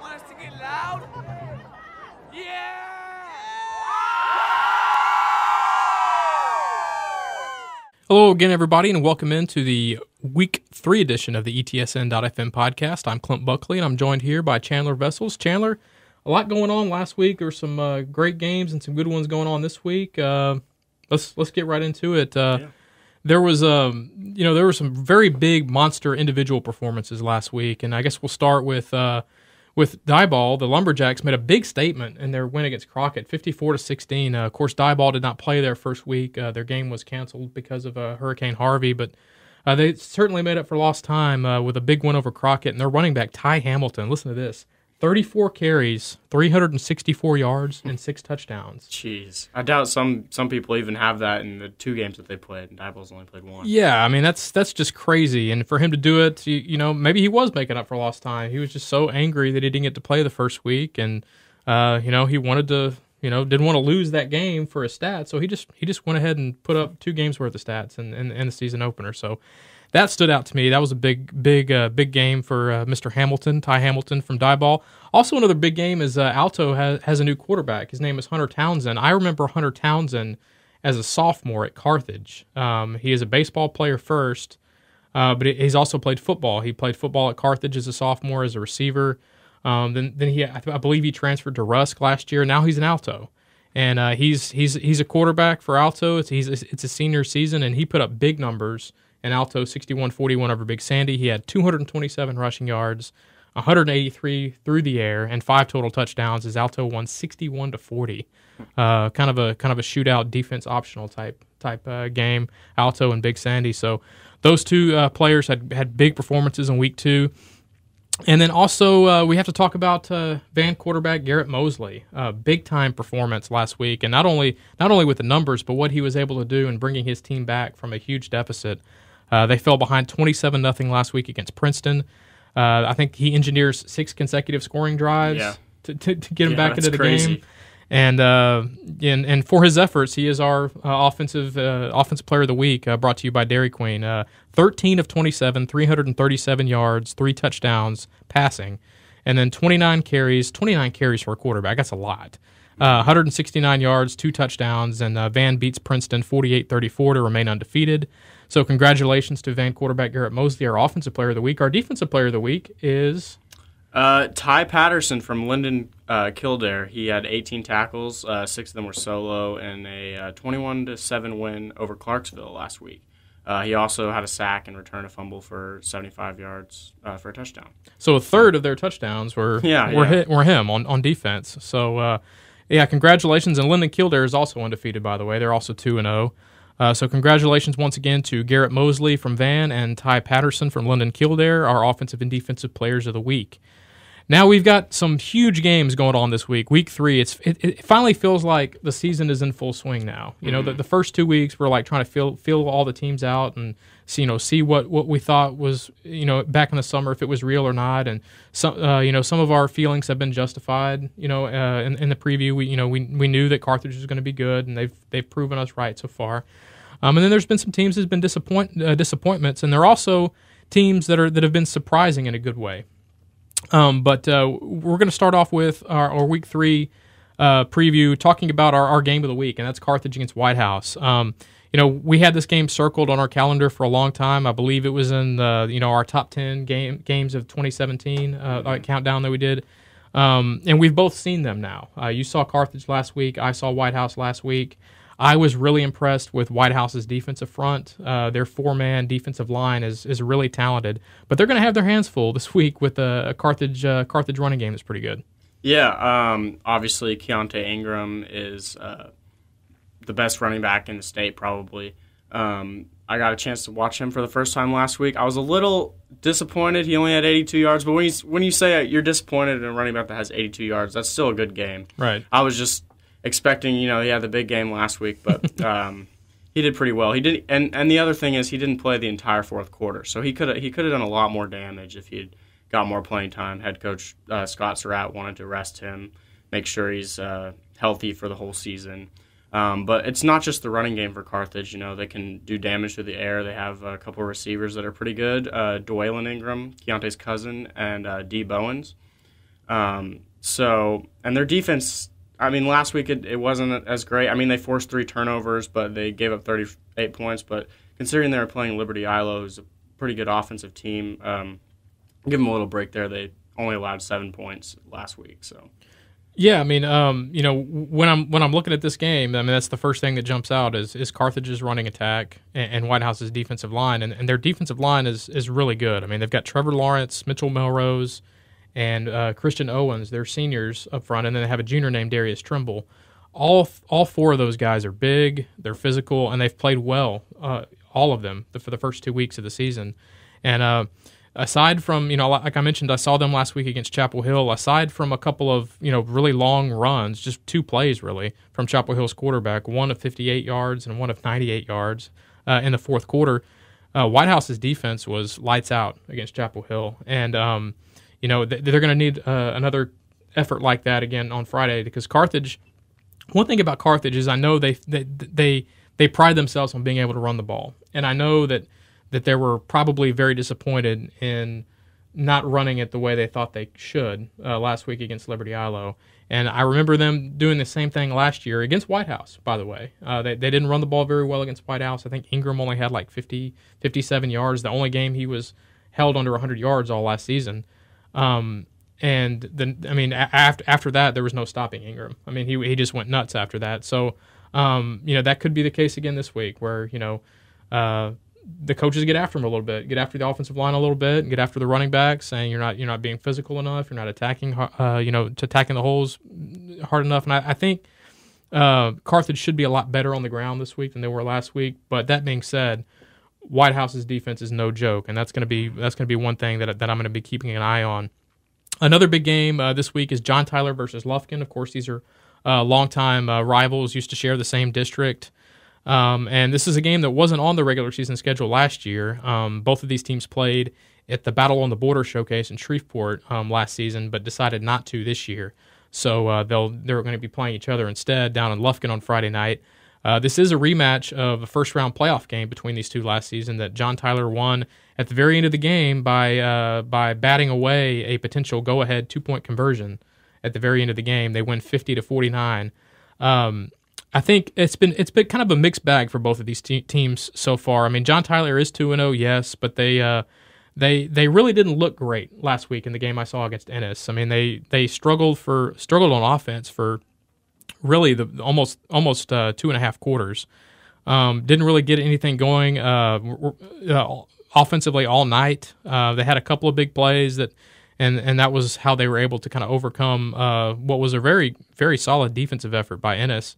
want us to get loud? Yeah! Hello again, everybody, and welcome into the Week 3 edition of the ETSN.fm podcast. I'm Clint Buckley, and I'm joined here by Chandler Vessels. Chandler, a lot going on last week. There were some great games and some good ones going on this week. Let's get right into it. There was there were some very big monster individual performances last week, and I guess we'll start with Diboll. The Lumberjacks made a big statement in their win against Crockett, 54-16. Of course, Diboll did not play their first week. Their game was canceled because of Hurricane Harvey, but they certainly made up for lost time with a big win over Crockett. And their running back, Ty Hamilton, listen to this, 34 carries, 364 yards, and 6 touchdowns. Jeez. I doubt some people even have that in the 2 games that they played, and Diboll's only played 1. Yeah, I mean, that's just crazy. And for him to do it, maybe he was making up for lost time. He was just so angry that he didn't get to play the first week, and, he wanted to, didn't want to lose that game for his stats, so he just went ahead and put up 2 games worth of stats in the season opener. So that stood out to me. That was a big game for Mr. Hamilton, Ty Hamilton from Diboll. Also, another big game is Alto has a new quarterback. His name is Hunter Townsend. I remember Hunter Townsend as a sophomore at Carthage. He is a baseball player first, but he's also played football. He played football at Carthage as a sophomore as a receiver. Then I believe he transferred to Rusk last year. Now he's an Alto. And he's a quarterback for Alto. It's a senior season, and he put up big numbers. And Alto 61-41 over Big Sandy. He had 227 rushing yards, 183 through the air, and 5 total touchdowns as Alto won 61-40. Kind of a shootout defense optional type game, Alto and Big Sandy. So those 2 players had big performances in week 2. And then also we have to talk about Van quarterback Garrett Mosley. Big time performance last week, and not only with the numbers, but what he was able to do in bringing his team back from a huge deficit. They fell behind 27-0 last week against Princeton. I think he engineers 6 consecutive scoring drives to get him back into the game. And for his efforts, he is our offensive player of the week, brought to you by Dairy Queen. 13 of 27, 337 yards, 3 touchdowns passing, and then 29 carries for a quarterback. That's a lot. 169 yards, 2 touchdowns, and Van beats Princeton 48-34 to remain undefeated. So congratulations to Van quarterback Garrett Mosley, our offensive player of the week. Our defensive player of the week is Ty Patterson from Linden Kildare. He had 18 tackles, 6 of them were solo, and a 21-7 win over Clarksville last week. He also had a sack and returned a fumble for 75 yards for a touchdown. So a third of their touchdowns were him on defense. So congratulations. And Linden Kildare is also undefeated, by the way. They're also 2-0. So congratulations once again to Garrett Mosley from Van and Ty Patterson from Linden Kildare, our offensive and defensive players of the week. Now we've got some huge games going on this week. Week 3, it finally feels like the season is in full swing now. The first 2 weeks we're like trying to feel all the teams out and see what we thought was back in the summer, if it was real or not. And some of our feelings have been justified. In the preview, we knew that Carthage was going to be good, and they've proven us right so far. And then there's been some teams that's been disappointments, and there are also teams that have been surprising in a good way. But we're going to start off with our Week 3 preview, talking about our game of the week, and that's Carthage against Whitehouse. We had this game circled on our calendar for a long time. I believe it was in our top 10 games of 2017 countdown that we did. And we've both seen them now. You saw Carthage last week. I saw Whitehouse last week. I was really impressed with Whitehouse's defensive front. Their 4-man defensive line is really talented, but they're going to have their hands full this week with a Carthage running game that's pretty good. Yeah, obviously Keontae Ingram is the best running back in the state probably. I got a chance to watch him for the first time last week. I was a little disappointed. He only had 82 yards, but when you say you're disappointed in a running back that has 82 yards, that's still a good game. Right. I was just expecting, he had the big game last week, but he did pretty well. He did, and the other thing is he didn't play the entire fourth quarter, so he could have done a lot more damage if he'd got more playing time. Head coach Scott Surratt wanted to rest him, make sure he's healthy for the whole season. But it's not just the running game for Carthage. They can do damage through the air. They have a couple of receivers that are pretty good. Dwaylen Ingram, Keontae's cousin, and D. Bowens. And their defense, I mean, last week it wasn't as great. I mean, they forced 3 turnovers, but they gave up 38 points. But considering they were playing Liberty Ilo, who's a pretty good offensive team, give them a little break there. They only allowed 7 points last week. So, yeah, I mean, when I'm looking at this game, I mean, that's the first thing that jumps out is Carthage's running attack and Whitehouse's defensive line, and their defensive line is really good. I mean, they've got Trevor Lawrence, Mitchell Melrose, and Christian Owens. They're seniors up front, and then they have a junior named Darius Trimble. All 4 of those guys are big, they're physical, and they've played well, all of them, for the first 2 weeks of the season. And aside from, like I mentioned, I saw them last week against Chapel Hill. Aside from a couple of, really long runs, just 2 plays really from Chapel Hill's quarterback, one of 58 yards and one of 98 yards in the fourth quarter, Whitehouse's defense was lights out against Chapel Hill. And, they're going to need another effort like that again on Friday because Carthage, one thing about Carthage is I know they pride themselves on being able to run the ball. And I know that they were probably very disappointed in not running it the way they thought they should last week against Liberty Ilo. And I remember them doing the same thing last year against Whitehouse, by the way. They didn't run the ball very well against Whitehouse. I think Ingram only had like 57 yards, the only game he was held under 100 yards all last season. And then, I mean, after that, there was no stopping Ingram. I mean, he just went nuts after that. So, that could be the case again this week where, the coaches get after him a little bit, get after the offensive line a little bit, and get after the running back, saying you're not being physical enough, you're not attacking the holes hard enough. And I think Carthage should be a lot better on the ground this week than they were last week. But that being said, Whitehouse's defense is no joke, and that's going to be one thing that I'm going to be keeping an eye on. Another big game this week is John Tyler versus Lufkin. Of course, these are longtime rivals, used to share the same district. And this is a game that wasn't on the regular season schedule last year. Both of these teams played at the Battle on the Border showcase in Shreveport last season, but decided not to this year. So they're going to be playing each other instead down in Lufkin on Friday night. This is a rematch of a first-round playoff game between these two last season that John Tyler won at the very end of the game by batting away a potential go-ahead 2-point conversion at the very end of the game. They win 50-49. I think it's been kind of a mixed bag for both of these teams so far. I mean, John Tyler is 2-0, yes, but they really didn't look great last week in the game I saw against Ennis. I mean, they struggled on offense for really the almost 2.5 quarters. Didn't really get anything going offensively all night. They had a couple of big plays and that was how they were able to kind of overcome what was a very, very solid defensive effort by Ennis.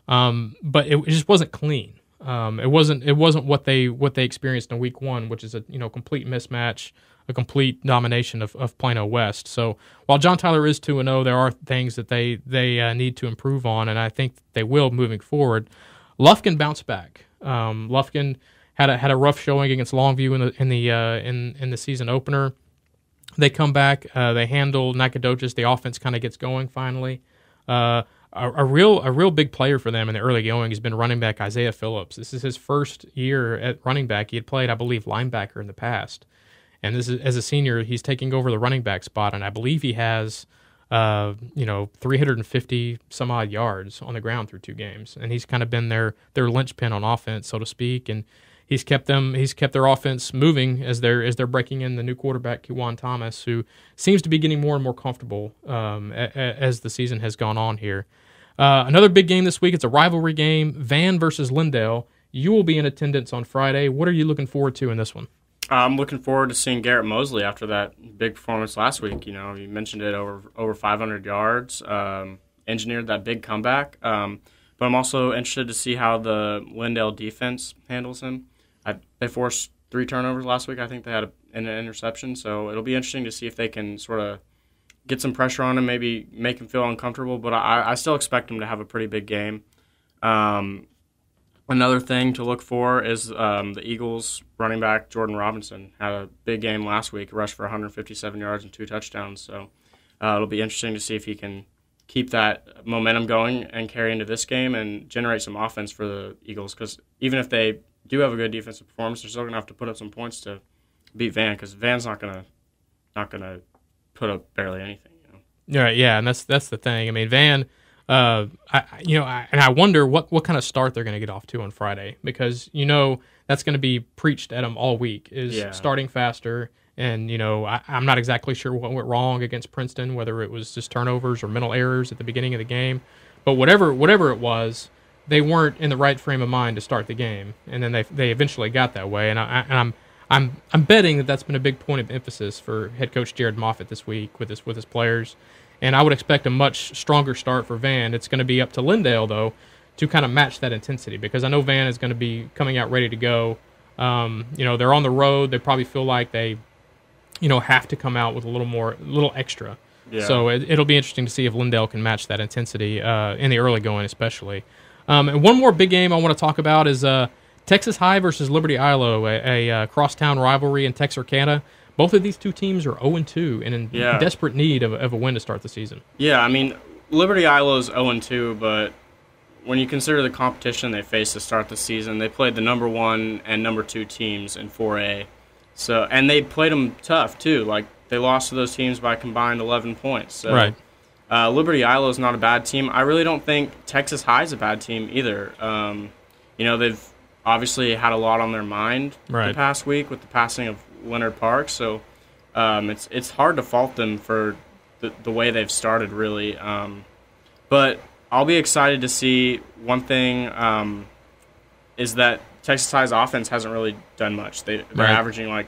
But it just wasn't clean. It wasn't what they experienced in week 1, which is a complete mismatch, a complete domination of Plano West. So while John Tyler is 2-0, there are things that they need to improve on, and I think they will moving forward. Lufkin bounced back. Lufkin had a rough showing against Longview in the season opener. They come back. They handle Nacogdoches. The offense kind of gets going finally. A real big player for them in the early going has been running back Isaiah Phillips. This is his first year at running back. He had played, I believe, linebacker in the past. And this is, as a senior, he's taking over the running back spot, and I believe he has 350 some odd yards on the ground through 2 games. And he's kind of been their linchpin on offense, so to speak, and he's kept their offense moving as they're breaking in the new quarterback, Kiwan Thomas, who seems to be getting more and more comfortable as the season has gone on here. Another big game this week. It's a rivalry game, Van versus Lindale. You will be in attendance on Friday. What are you looking forward to in this one? I'm looking forward to seeing Garrett Mosley after that big performance last week. You mentioned it, over 500 yards, engineered that big comeback. But I'm also interested to see how the Lindale defense handles him. They forced 3 turnovers last week. I think they had an interception. So it'll be interesting to see if they can sort of get some pressure on him, maybe make him feel uncomfortable. But I still expect him to have a pretty big game. Another thing to look for is the Eagles running back Jordan Robinson had a big game last week, rushed for 157 yards and 2 touchdowns. So it'll be interesting to see if he can keep that momentum going and carry into this game and generate some offense for the Eagles. Because even if they do have a good defensive performance, they're still going to have to put up some points to beat Van, because Van's not going to put up barely anything. Yeah, and that's the thing. I mean, Van, I wonder what kind of start they're going to get off to on Friday, because that's going to be preached at them all week, is starting faster. And I'm not exactly sure what went wrong against Princeton, whether it was just turnovers or mental errors at the beginning of the game, but whatever it was, they weren't in the right frame of mind to start the game, and then they eventually got that way. And I'm betting that's been a big point of emphasis for head coach Jared Moffitt this week with his players. And I would expect a much stronger start for Van. It's going to be up to Lindale, though, to kind of match that intensity, because I know Van is going to be coming out ready to go. They're on the road. They probably feel like they, have to come out with a little extra. Yeah. So it'll be interesting to see if Lindale can match that intensity in the early going, especially. And one more big game I want to talk about is Texas High versus Liberty Ilo, a crosstown rivalry in Texarkana. Both of these two teams are 0-2 and in desperate need of a win to start the season. Yeah, I mean, Liberty Ilo is 0-2, but when you consider the competition they faced to start the season, they played the number 1 and number 2 teams in 4A. So, and they played them tough, too. Like, they lost to those teams by combined 11 points. So, right. Liberty Ilo is not a bad team. I really don't think Texas High is a bad team either. They've obviously had a lot on their mind the past week with the passing of Leonard Parks, so it's hard to fault them for the way they've started, really. But I'll be excited to see one thing is that Texas High's offense hasn't really done much. They're averaging like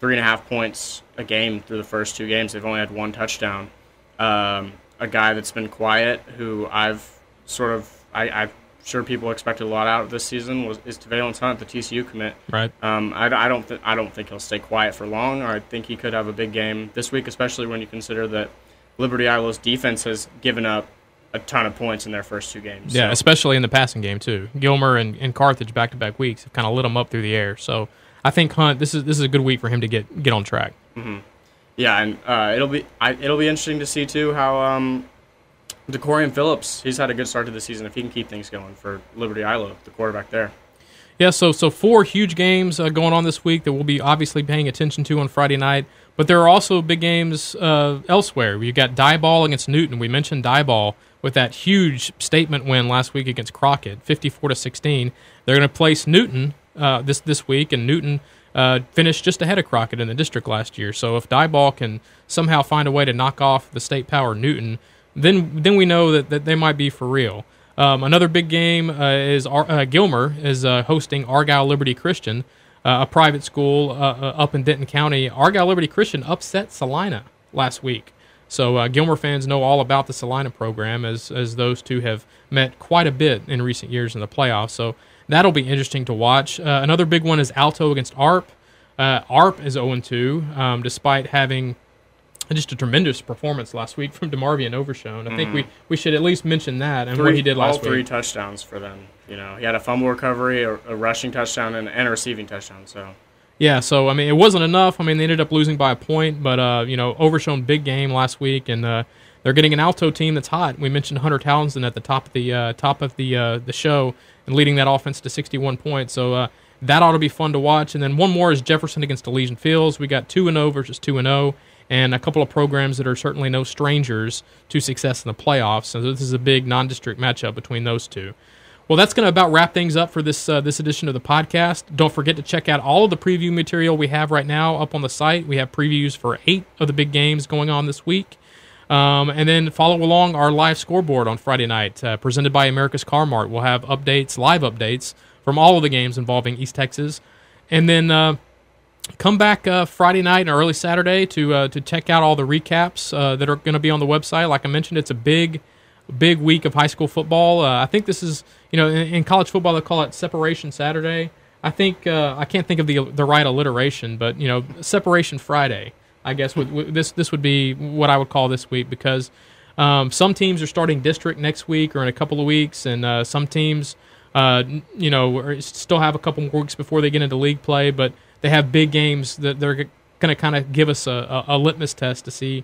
3.5 points a game through the first 2 games. They've only had 1 touchdown. A guy that's been quiet, who I'm sure people expected a lot out of this season, is Tevalence Hunt, the TCU commit. Right. I don't think he'll stay quiet for long. I think he could have a big game this week, especially when you consider that Liberty Ilo's defense has given up a ton of points in their first 2 games. Yeah, especially in the passing game too. Gilmer and Carthage back-to-back weeks have kind of lit them up through the air. So I think Hunt, this is a good week for him to get on track. Mm-hmm. Yeah, and it'll be interesting to see too how DeCorian Phillips, he's had a good start to the season, if he can keep things going for Liberty Ilo, the quarterback there. Yeah, so 4 huge games going on this week that we'll be obviously paying attention to on Friday night. But there are also big games elsewhere. You got Diboll against Newton. We mentioned Diboll with that huge statement win last week against Crockett, 54-16. They're going to place Newton this week, and Newton finished just ahead of Crockett in the district last year. So if Diboll can somehow find a way to knock off the state power Newton, then we know that they might be for real. Another big game is Gilmer is hosting Argyle Liberty Christian, a private school up in Denton County. Argyle Liberty Christian upset Salina last week. So Gilmer fans know all about the Salina program, as those two have met quite a bit in recent years in the playoffs. So that'll be interesting to watch. Another big one is Alto against ARP. ARP is 0-2, despite having just a tremendous performance last week from DeMarvian Overshone. I think we should at least mention that and what he did last week. All 3 touchdowns for them. He had a fumble recovery, a rushing touchdown, and a receiving touchdown. So yeah, so I mean, it wasn't enough. I mean, they ended up losing by a point, but Overshone big game last week, and they're getting an Alto team that's hot. We mentioned Hunter Townsend at the top of the show and leading that offense to 61 points. So that ought to be fun to watch. And then one more is Jefferson against Elysian Fields. We got 2-0 versus 2-0. And a couple of programs that are certainly no strangers to success in the playoffs. So this is a big non-district matchup between those two. Well, that's going to about wrap things up for this edition of the podcast. Don't forget to check out all of the preview material we have right now up on the site. We have previews for 8 of the big games going on this week. And then follow along our live scoreboard on Friday night, presented by America's Car Mart. We'll have live updates from all of the games involving East Texas. And then come back Friday night and early Saturday to check out all the recaps that are going to be on the website. Like I mentioned, it's a big week of high school football. I think this is, in college football they call it Separation Saturday. I think I can't think of the right alliteration, but Separation Friday, I guess this would be what I would call this week, because some teams are starting district next week or in a couple of weeks, and some teams still have a couple more weeks before they get into league play, but they have big games that they're going to kind of give us a litmus test to see,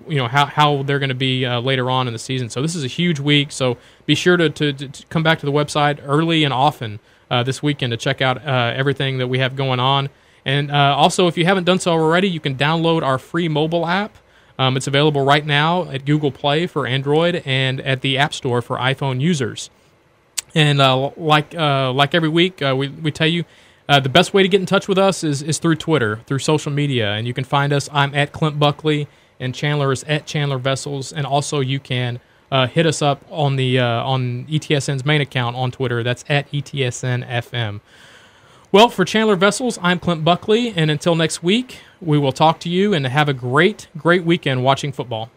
how they're going to be later on in the season. So this is a huge week. So be sure to come back to the website early and often this weekend to check out everything that we have going on. And also, if you haven't done so already, you can download our free mobile app. It's available right now at Google Play for Android and at the App Store for iPhone users. And like every week, we tell you, the best way to get in touch with us is through Twitter, through social media. And you can find us. I'm at Clint Buckley, and Chandler is at Chandler Vessels. And also you can hit us up on the on ETSN's main account on Twitter. That's at ETSN.fm. Well, for Chandler Vessels, I'm Clint Buckley. And until next week, we will talk to you and have a great, great weekend watching football.